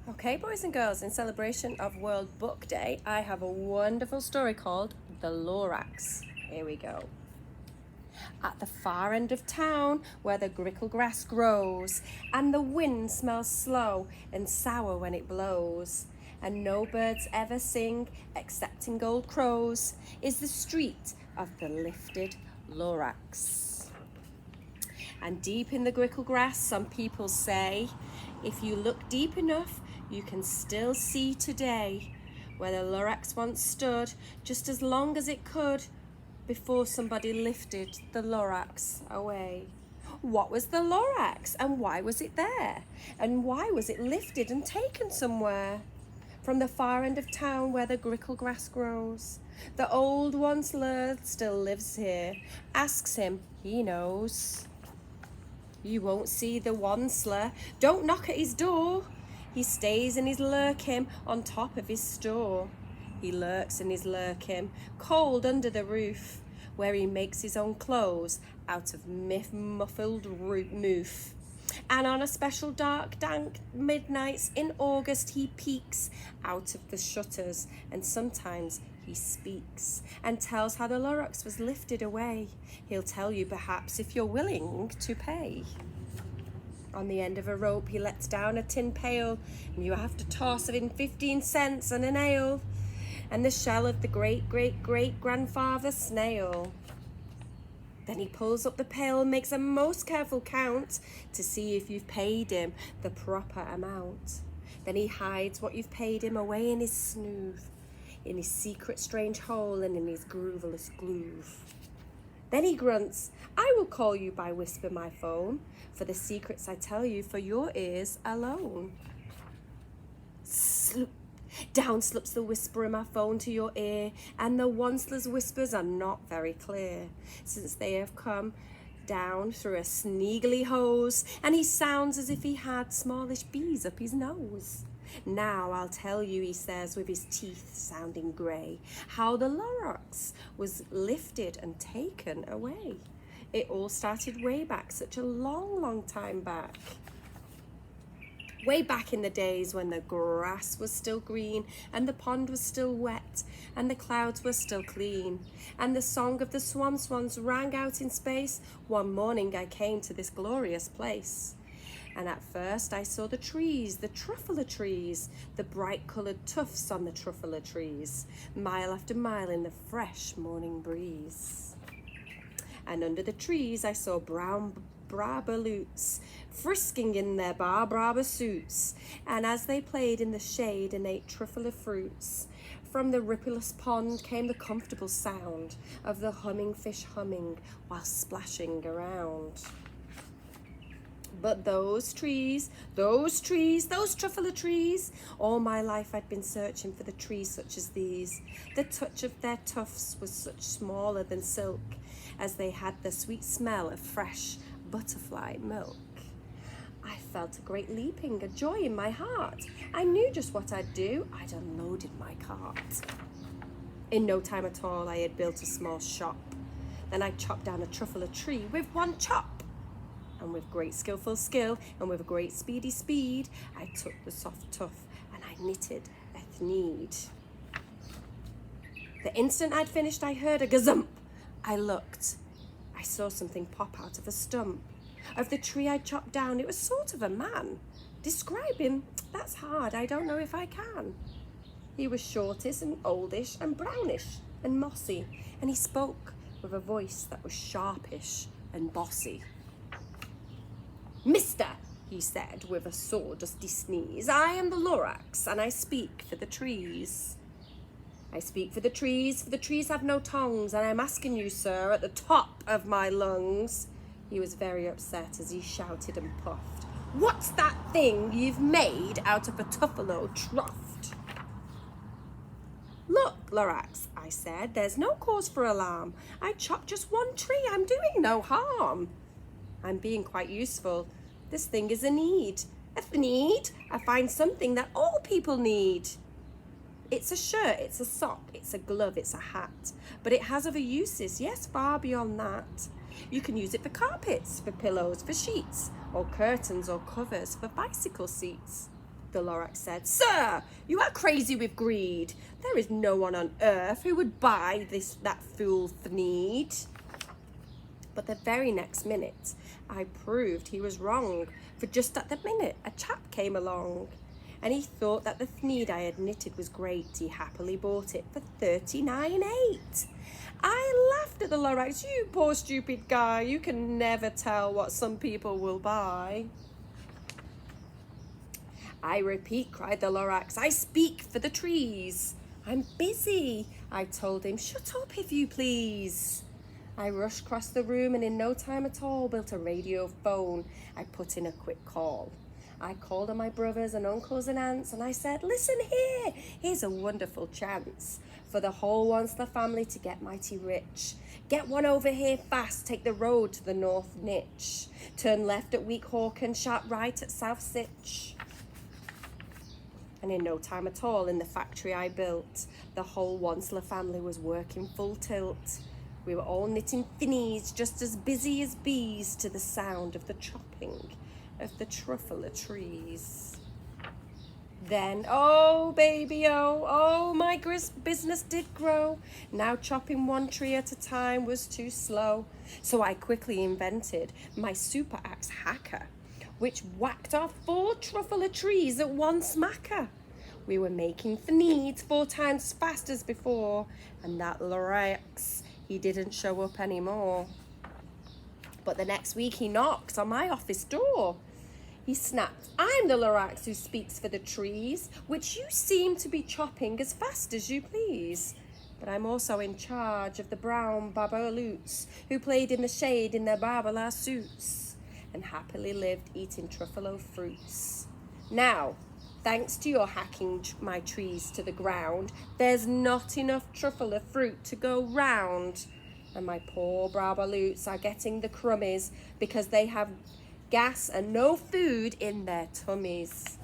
Okay, boys and girls, in celebration of World Book Day, I have a wonderful story called The Lorax. Here we go. At the far end of town, where the grickle grass grows, and the wind smells slow and sour when it blows, and no birds ever sing excepting gold crows, is the street of the lifted Lorax. And deep in the grickle grass, some people say, if you look deep enough, you can still see today where the Lorax once stood, just as long as it could, before somebody lifted the Lorax away. What was the Lorax, and why was it there? And why was it lifted and taken somewhere? From the far end of town where the grickle grass grows, the old once still lives here. Asks him, he knows. You won't see the Wansler, don't knock at his door. He stays in his lurkim on top of his store. He lurks in his lurkim, cold under the roof, where he makes his own clothes out of muffled moof. And on a special dark, dank midnights in August, he peeks out of the shutters, and sometimes he speaks and tells how the Lorax was lifted away. He'll tell you perhaps if you're willing to pay. On the end of a rope he lets down a tin pail, and you have to toss in 15 cents and an ale, and the shell of the great-great-great-grandfather snail. Then he pulls up the pail and makes a most careful count to see if you've paid him the proper amount. Then he hides what you've paid him away in his snoove, in his secret strange hole and in his grooveless groove. Then he grunts, I will call you by whisper my phone, for the secrets I tell you for your ears alone. Sloop. Down slips the whisper in my phone to your ear, and the Wansler's whispers are not very clear, since they have come down through a sneegly hose, and he sounds as if he had smallish bees up his nose. Now I'll tell you, he says with his teeth sounding grey, how the Lorax was lifted and taken away. It all started way back, such a long, long time back. Way back in the days when the grass was still green, and the pond was still wet, and the clouds were still clean, and the song of the swans rang out in space, one morning I came to this glorious place. And at first I saw the trees, the truffula trees, the bright-coloured tufts on the truffula trees, mile after mile in the fresh morning breeze. And under the trees I saw brown brabaloots, frisking in their bar suits, and as they played in the shade and ate truffula fruits, from the rippleless pond came the comfortable sound of the humming fish humming while splashing around. But those trees, those truffula trees, all my life I'd been searching for the trees such as these. The touch of their tufts was such smaller than silk, as they had the sweet smell of fresh butterfly milk. I felt a great leaping, a joy in my heart. I knew just what I'd do. I'd unloaded my cart. In no time at all, I had built a small shop. Then I chopped down a truffula tree with one chop. And with great skillful skill and with great speedy speed, I took the soft tuff and I knitted a need. The instant I'd finished, I heard a gazump. I looked. I saw something pop out of a stump of the tree I chopped down. It was sort of a man. Describe him, that's hard, I don't know if I can. He was shortish and oldish and brownish and mossy, and he spoke with a voice that was sharpish and bossy. Mister, he said with a sawdusty sneeze, I am the Lorax, and I speak for the trees. I speak for the trees have no tongues, and I'm asking you, sir, at the top of my lungs. He was very upset as he shouted and puffed. What's that thing you've made out of a tuffalo truft? Look, Lorax, I said, there's no cause for alarm. I chopped just one tree, I'm doing no harm. I'm being quite useful. This thing is a need. A need? I find something that all people need. It's a shirt, it's a sock, it's a glove, it's a hat. But it has other uses, yes, far beyond that. You can use it for carpets, for pillows, for sheets, or curtains or covers for bicycle seats. The Lorax said, "Sir, you are crazy with greed. There is no one on earth who would buy that fool Thneed." But the very next minute, I proved he was wrong, for just at the minute, a chap came along, and he thought that the Thneed I had knitted was great. He happily bought it for 39.8. I laughed at the Lorax. "You poor stupid guy, you can never tell what some people will buy." "I repeat," cried the Lorax, "I speak for the trees." "I'm busy," I told him. "Shut up, if you please." I rushed across the room and in no time at all built a radio phone. I put in a quick call. I called on my brothers and uncles and aunts, and I said, "Listen here, here's a wonderful chance for the whole Wansler family to get mighty rich. Get one over here fast, take the road to the North Niche. Turn left at Week Hawken, sharp right at South Sitch." And in no time at all, in the factory I built, the whole Wansler family was working full tilt. We were all knitting Thneeds, just as busy as bees, to the sound of the chopping of the truffler trees. Then, oh baby, oh, my business did grow. Now chopping one tree at a time was too slow. So I quickly invented my super axe hacker, which whacked off 4 truffler trees at one smacker. We were making Thneeds 4 times as fast as before, and that Lorax, he didn't show up anymore. But the next week he knocks on my office door. He snapped, "I'm the Lorax who speaks for the trees, which you seem to be chopping as fast as you please. But I'm also in charge of the brown babaloots who played in the shade in their babala suits and happily lived eating truffalo fruits. Now, thanks to your hacking my trees to the ground, there's not enough truffler fruit to go round. And my poor babaloots are getting the crummies because they have gas and no food in their tummies.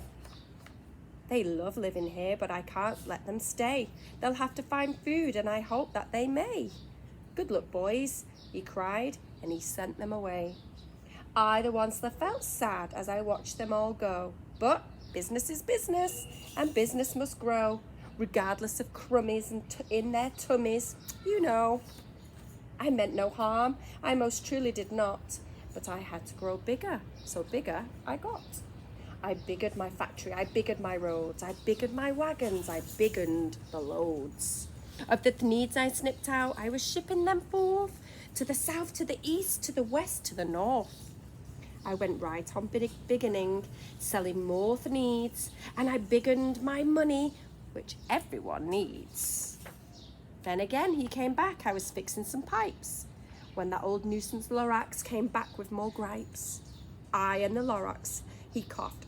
They love living here, but I can't let them stay. They'll have to find food, and I hope that they may. Good luck, boys," he cried, and he sent them away. I, the Wansler, felt sad as I watched them all go. But business is business, and business must grow, regardless of crummies in their tummies, you know. I meant no harm, I most truly did not, but I had to grow bigger, so bigger I got. I biggered my factory, I biggered my roads, I biggered my wagons, I biggered the loads. Of the Thneeds I snipped out, I was shipping them forth, to the south, to the east, to the west, to the north. I went right on beginning, selling more Thneeds, and I biggened my money, which everyone needs. Then again he came back, I was fixing some pipes, when that old nuisance Lorax came back with more gripes. I and the Lorax, he coughed,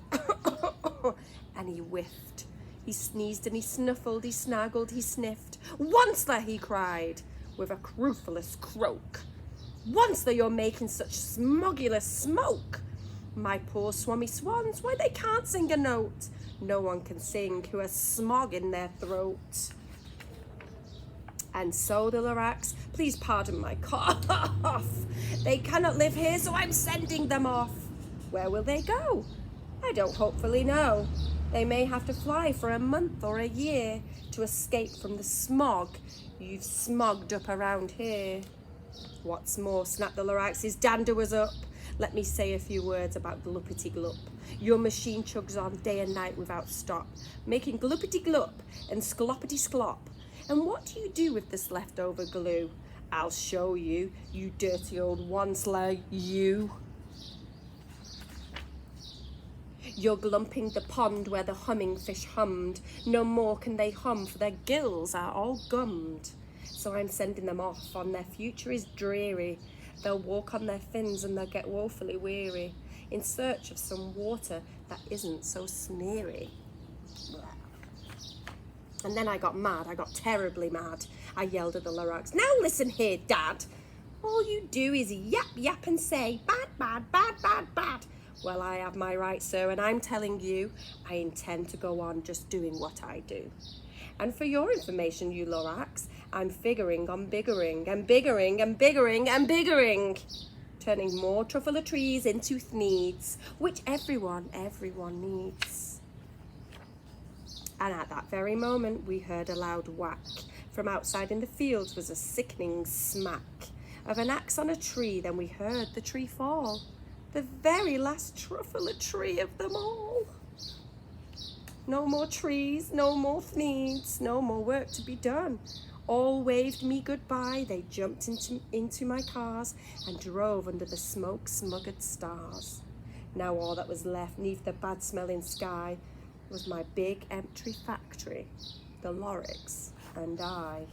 and he whiffed. He sneezed and he snuffled, he snaggled, he sniffed. "Wansler," he cried, with a ruthless croak. "Wansler, you're making such smogulous smoke. My poor swummy swans, why they can't sing a note. No one can sing who has smog in their throat." And so the Lorax, please pardon my cough, "they cannot live here, so I'm sending them off." Where will they go? I don't hopefully know. They may have to fly for a month or a year to escape from the smog you've smogged up around here. What's more, snapped the Lorax, his dander was up. "Let me say a few words about Gluppity Glup. Your machine chugs on day and night without stop, making Gluppity Glup and Skloppity Sklop. And what do you do with this leftover glue? I'll show you, you dirty old Wansler, you. You're glumping the pond where the humming fish hummed. No more can they hum, for their gills are all gummed. So I'm sending them off, on their future is dreary. They'll walk on their fins and they'll get woefully weary, in search of some water that isn't so smeary." And then I got mad, I got terribly mad. I yelled at the Lorax, "Now listen here, Dad. All you do is yap, yap and say, bad, bad, bad, bad, bad. Well, I have my right, sir, and I'm telling you, I intend to go on just doing what I do. And for your information, you Lorax, I'm figuring on biggering and biggering and biggering and biggering, turning more truffler trees into Thneeds, which everyone needs." And at that very moment we heard a loud whack. From outside in the fields was a sickening smack of an axe on a tree. Then we heard the tree fall, the very last truffle tree of them all. No more trees, no more needs, no more work to be done. All waved me goodbye. They jumped into my cars and drove under the smoke-smuggered stars. Now all that was left 'neath the bad-smelling sky was my big empty factory, the Lorax and I.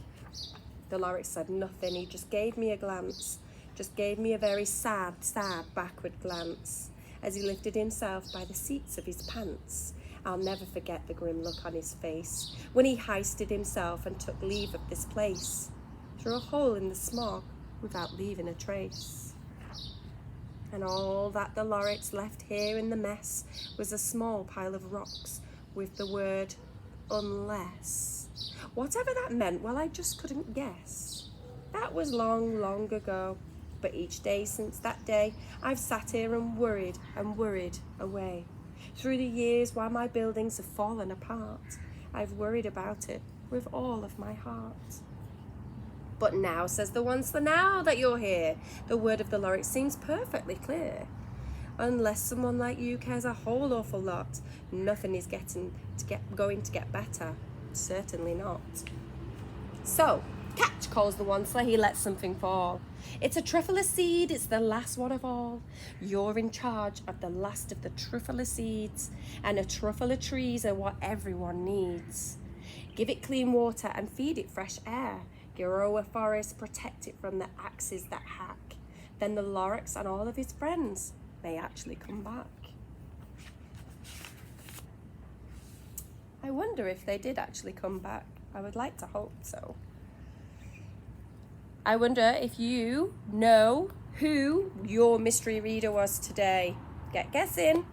The Lorax said nothing. He just gave me a glance, just gave me a very sad backward glance as he lifted himself by the seats of his pants. I'll never forget the grim look on his face when he hoisted himself and took leave of this place through a hole in the smog without leaving a trace. And all that the Lorax left here in the mess was a small pile of rocks with the word unless. Whatever that meant, well, I just couldn't guess. That was long, long ago. But each day since that day, I've sat here and worried away. Through the years, while my buildings have fallen apart, I've worried about it with all of my heart. But now, says the one, so now that you're here, the word of the Lorax seems perfectly clear. Unless someone like you cares a whole awful lot, nothing is going to get better. Certainly not. So, catch, calls the one, so he lets something fall. It's a truffle seed, it's the last one of all. You're in charge of the last of the truffle seeds, and a truffle trees are what everyone needs. Give it clean water and feed it fresh air. Grow a forest, protect it from the axes that hack. Then the Lorax and all of his friends may actually come back. I wonder if they did actually come back. I would like to hope so. I wonder if you know who your mystery reader was today. Get guessing.